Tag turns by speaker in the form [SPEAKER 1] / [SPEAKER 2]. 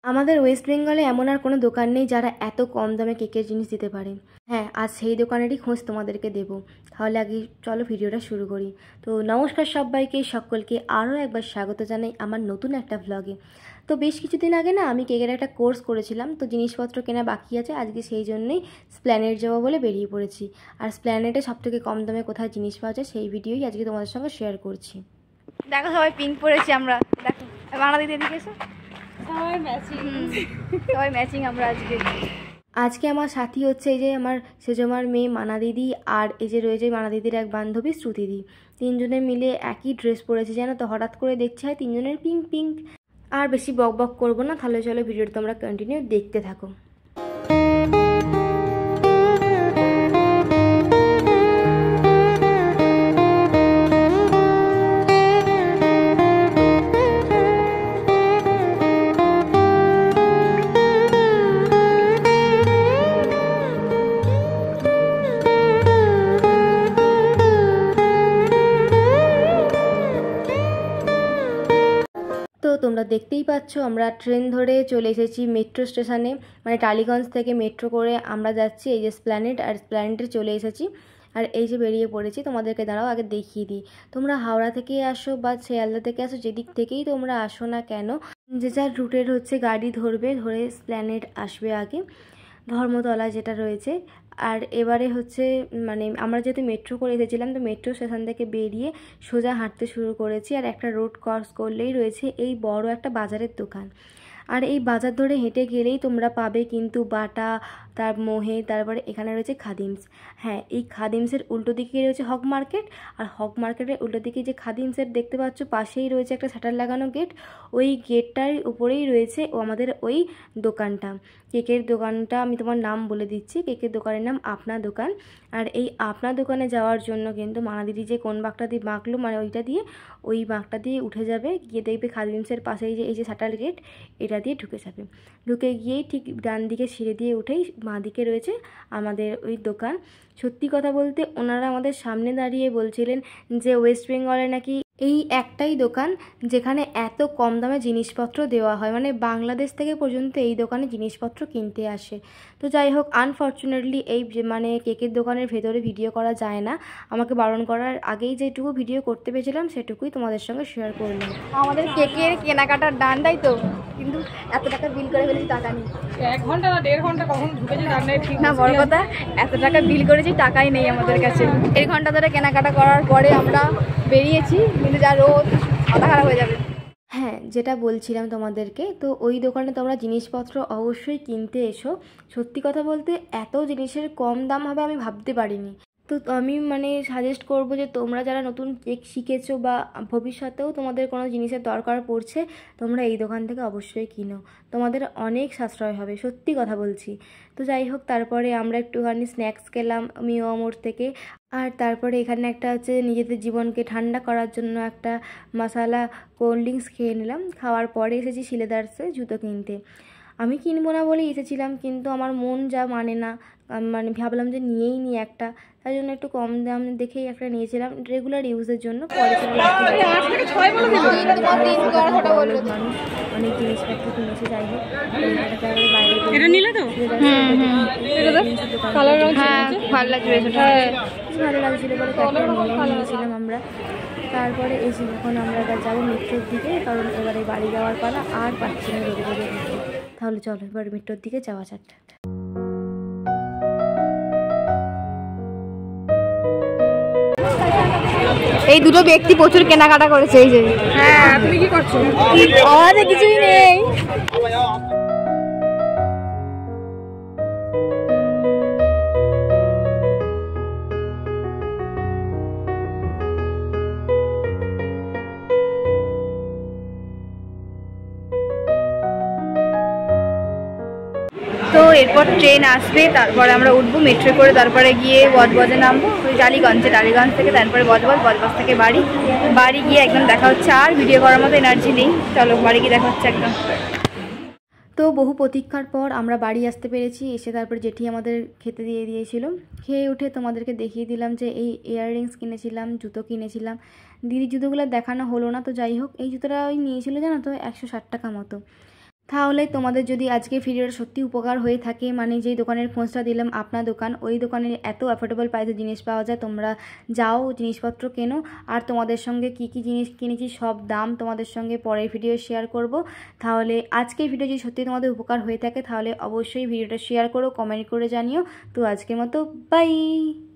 [SPEAKER 1] আমাদের ওয়েস্ট বেঙ্গলে এমন আর কোনো দোকান নেই যারা এত কম দামে কেকের জিনিস দিতে পারে। হ্যাঁ, আজ সেই দোকানেরই খোঁজ তোমাদেরকে দেব। তাহলে আগে চলো ভিডিওটা শুরু করি। তো নমস্কার সবাইকে, সকলকে আরও একবার স্বাগত জানাই আমার নতুন একটা ভ্লগে। তো বেশ কিছুদিন আগে না আমি কেকের একটা কোর্স করেছিলাম, তো জিনিসপত্র কেনা বাকি আছে। আজকে সেই জন্যই স্প্ল্যানেড যাবো বলে বেরিয়ে পড়েছি। আর স্প্ল্যানেডে সবথেকে কম দামে কোথায় জিনিস পাওয়া যায় সেই ভিডিওই আজকে তোমাদের সঙ্গে শেয়ার করছি।
[SPEAKER 2] দেখো সবাই পিঙ্ক পরেছি আমরা, দেখো বাংলা দিদি এদিকে এসো, সবাই ম্যাচিং আমরা
[SPEAKER 1] আজকে আমার সাথী হচ্ছে এই যে আমার সেজমার মেয়ে মানা দিদি, আর এই যে রয়েছে মানা দিদির এক বান্ধবী শ্রুতিদি। তিনজনে মিলে একই ড্রেস পরেছে, জানো তো। হঠাৎ করে দেখছি হয় তিনজনের পিঙ্ক পিঙ্ক। আর বেশি বক বক করবো না, তাহলে চলো ভিডিওটা তোমরা কন্টিনিউ দেখতে থাকো। তো তোমরা দেখতেই পাচ্ছ আমরা ট্রেন ধরে চলে এসেছি মেট্রো স্টেশনে, মানে টালিগঞ্জ থেকে মেট্রো করে আমরা যাচ্ছি এই যে স্প্ল্যানেড, আর স্প্ল্যানেডে চলে এসেছি। আর এই যে বেরিয়ে পড়েছি, তোমাদেরকে দাঁড়াও আগে দেখিয়ে দিই। তোমরা হাওড়া থেকে আসো বা শিয়ালদা থেকে আসো, যেদিক থেকেই তোমরা আসো না কেন, যে যার রুটের হচ্ছে গাড়ি ধরবে, ধরে স্প্ল্যানেড আসবে আগে, ধর্মতলা যেটা রয়েছে। আর এবারে হচ্ছে মানে আমরা যেহেতু মেট্রো করে এসেছিলাম, তো মেট্রো স্টেশন থেকে বেরিয়ে সোজা হাঁটতে শুরু করেছি। আর একটা রোড ক্রস করলেই রয়েছে এই বড় একটা বাজারের দোকান। আর এই বাজার ধরে হেঁটে গেলেই তোমরা পাবে কিন্তু বাটা, তার মোহে, তারপরে এখানে রয়েছে খাদিমস। হ্যাঁ, এই খাদিমসের উল্টো দিকে রয়েছে হক মার্কেট, আর হক মার্কেটের উল্টো দিকে যে খাদিমসের দেখতে পাচ্ছ পাশেই রয়েছে একটা শাটার লাগানো গেট। ওই গেটটার উপরেই রয়েছে আমাদের ওই দোকানটা, কেকের দোকানটা। আমি তোমার নাম বলে দিচ্ছি, কেকের দোকানের নাম আপনা দোকান। আর এই আপনা দোকানে যাওয়ার জন্য কিন্তু মানা দিদি যে কোন বাঁকটা দিয়ে বাঁকলো, মানে ওইটা দিয়ে, ওই বাঁকটা দিয়ে উঠে যাবে, গিয়ে দেখবে খাদিমসের পাশেই যে এই যে শাটার গেট, এটা দিয়ে ঢুকে যাবে। ঢুকে গিয়েই ঠিক ডান দিকে সিঁড়ি দিয়ে উঠেই বাঁ দিকে রয়েছে আমাদের ওই দোকান। সত্যি কথা বলতে ওনারা আমাদের সামনে দাঁড়িয়ে বলছিলেন যে ওয়েস্ট বেঙ্গলে নাকি এই একটাই দোকান যেখানে এত কম দামে জিনিসপত্র দেওয়া হয়, মানে বাংলাদেশ থেকে পর্যন্ত এই দোকানে জিনিসপত্র কিনতে আসে। তো যাই হোক, আনফর্চুনেটলি এই মানে কেকের দোকানের ভেতরে ভিডিও করা যায় না। আমাকে বারণ করার আগেই যেটুকু ভিডিও করতে পেরেছিলাম সেটুকুই তোমাদের সঙ্গে শেয়ার করলাম।
[SPEAKER 2] আমাদের কেকের কেনাকাটার ডান, তাই তো, কিন্তু এত টাকা বিল করে ফেলেছি, টাকা নেই।
[SPEAKER 3] 1 ঘন্টা না 1.5 ঘন্টা কখন ঢুকেছি তার নেই, ঠিক
[SPEAKER 2] না, বড় কথা এত টাকা বিল করেছি, টাকাই নেই আমাদের কাছে। 1 ঘন্টা ধরে কেনাকাটা করার পরে আমরা বেরিয়েছি, কিন্তু যা রোদ, মাথা খারাপ হয়ে যাবে।
[SPEAKER 1] হ্যাঁ, যেটা বলছিলাম তোমাদেরকে, তো ওই দোকানে তোমরা জিনিসপত্র অবশ্যই কিনতে এসো। সত্যি কথা বলতে এত জিনিসের কম দাম হবে আমি ভাবতে পারিনি। তো আমি মানে সাজেস্ট করব যে তোমরা যারা নতুন কেক শিখেছো বা ভবিষ্যতেও তোমাদের কোনো জিনিসের দরকার পড়ছে, তোমরা এই দোকান থেকে অবশ্যই কিনো, তোমাদের অনেক সাশ্রয় হবে, সত্যি কথা বলছি। তো যাই হোক, তারপরে আমরা একটুখানি স্ন্যাক্স খেলাম মিও মোড় থেকে। আর তারপরে এখানে একটা হচ্ছে নিজেদের জীবনকে ঠান্ডা করার জন্য একটা মশালা কোল্ড ড্রিঙ্কস খেয়ে নিলাম। খাওয়ার পরে এসেছি শিলেদার্সে জুতো কিনতে। আমি কিনবো না বলেই এসেছিলাম, কিন্তু আমার মন যা মানে না, মানে ভাবলাম যে নিয়েই নিই একটা, তাই জন্য একটু কম দাম দেখেই একটা নিয়েছিলাম রেগুলার ইউজের জন্য। পরে মানুষ অনেক জিনিসপত্র কিনেছে। যাই হোক, বাইরে নিলে তো
[SPEAKER 2] ভালো লাগবে,
[SPEAKER 1] ভালো লাগছিল বলে নিয়েছিলাম আমরা। তারপরে এসে যখন আমরা এবার যাবো মেট্রোর দিকে, কারণ এবারে বাড়ি যাওয়ার পালা, আর পাচ্ছি না রোদে রোদে ঘুরতে। তাহলে চলো এবার মেট্রোর দিকে যাওয়া যাক।
[SPEAKER 2] এই দুটো ব্যক্তি প্রচুর কেনাকাটা করেছে, এই যে।
[SPEAKER 3] হ্যাঁ, তুমি কি করছো?
[SPEAKER 2] আমাদের কিছুই নেই। তো এরপর ট্রেন আসবে, তারপরে আমরা উঠবো মেট্রো করে, তারপরে গিয়ে বজবজে নামবো, ওই টালিগঞ্জ থেকে, তারপরে বজবজ থেকে বাড়ি গিয়ে একদম দেখা হচ্ছে। আর ভিডিও করার মতো এনার্জি নেই, চলো বাড়ি গিয়ে দেখা হচ্ছে একদম।
[SPEAKER 1] তো বহু প্রতীক্ষার পর আমরা বাড়ি আসতে পেরেছি। এসে তারপর জেঠি আমাদের খেতে দিয়ে দিয়েছিল। খেয়ে উঠে তোমাদেরকে দেখিয়ে দিলাম যে এই ইয়াররিংস কিনেছিলাম, জুতো কিনেছিলাম। দিদির জুতোগুলো দেখানো হলো না, তো যাই হোক, এই জুতোটা ওই নিয়েছিল জানো তো 160 টাকা মতো। তাহলে তোমাদের যদি আজকে ভিডিওটা সত্যি উপকার হয়ে থাকে, মানে যেই দোকানের খোঁজটা দিলাম আপনার দোকান, ওই দোকানে এত অ্যাফোর্ডেবল প্রাইসে জিনিস পাওয়া যায়, তোমরা যাও জিনিসপত্র কেনো। আর তোমাদের সঙ্গে কি কি জিনিস কিনেছি সব দাম তোমাদের সঙ্গে পরের ভিডিও শেয়ার করব। তাহলে আজকের ভিডিও যদি সত্যি তোমাদের উপকার হয়ে থাকে তাহলে অবশ্যই ভিডিওটা শেয়ার করো, কমেন্ট করে জানিও। তো আজকের মতো বাই।